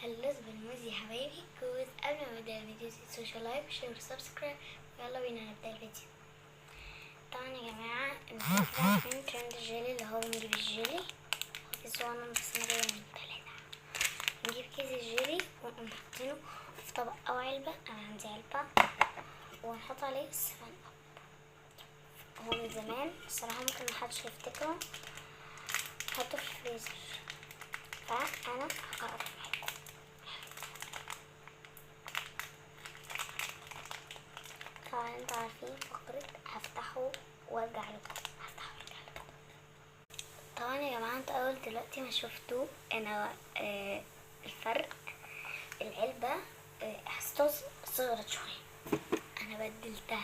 هلوز بالموز يا حبايبي جوز. قبل ما نبدأ الفيديو تنسوا لايك وشير وسبسكرايب. يلا بينا نبدأ الفيديو. طبعا يا جماعة انتوا عارفين ترند الجيلي اللي هو بنجيب الجيلي كيس صغنن بس انا جاية من 3. نجيب كيس الجيلي ونقوم حاطينه في طبق او علبة. انا عندي علبة ونحط عليه السفن اب. هو من زمان الصراحة ممكن محدش يفتكره. حطه في الفريزر فانا هقرب معاكم. طبعا انتوا عارفين فقرة هفتحه وارجع لكم. طبعا يا جماعة انتوا اول دلوقتي ما شفتوا انا الفرق. العلبة حسيتها صغرت شوية، انا بدلتها.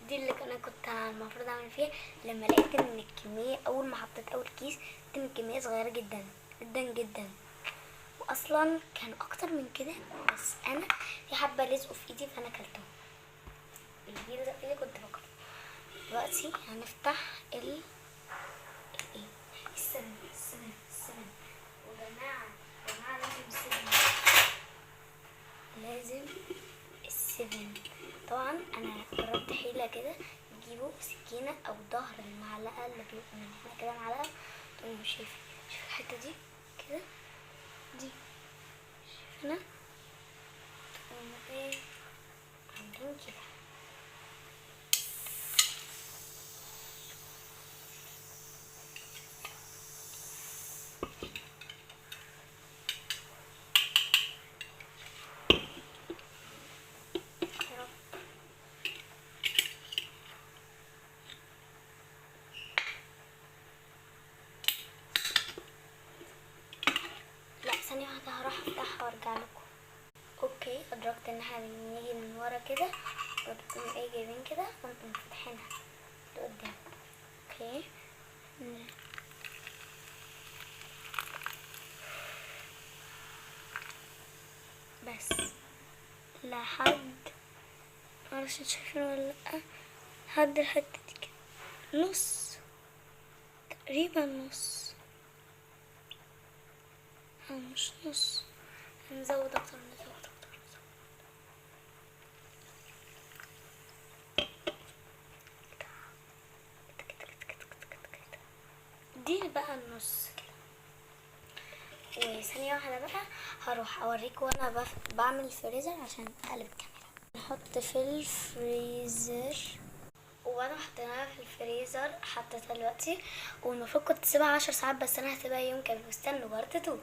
دي اللي انا كنت المفروض اعمل فيها لما لقيت ان الكمية اول ما حطيت اول كيس لقيت ان الكمية صغيرة جدا جدا جدا، واصلا كان اكتر من كده بس انا في حبة لزقوا في ايدي فانا كلتهم. اللي بيلزق في ايدي كنت باكله. دلوقتي هنفتح السفن. وجماعة لازم السفن. طبعا انا جربت حيلة كده، تجيبوا سكينة او ظهر المعلقة اللي بيبقى من هنا كده معلقة، تقوموا شوف الحتة دي كده، دي هنا تقوموا ايه عاملين كده. لا ثانية واحدة هروح افتحها وارجع لكم. اوكي ادركت ان احنا بنيجي من ورا كده وبنقوم ايه جايبين كده ونقوم فاتحينها لقدام. اوكي بس لحد معرفش انتوا شايفين ولا لأ، لحد الحتة دي كده نص، تقريبا نص او مش نص. هنزود اكتر دي بقى النص كده. وثانية واحدة بقى هروح اوريكم وانا بعمل الفريزر عشان اقلب الكاميرا. نحط في الفريزر وانا حطيناها في الفريزر حطيتها دلوقتي، والمفروض كنت تسيبها 10 ساعات بس انا هسيبها يوم كامل. واستنوا بارت 2.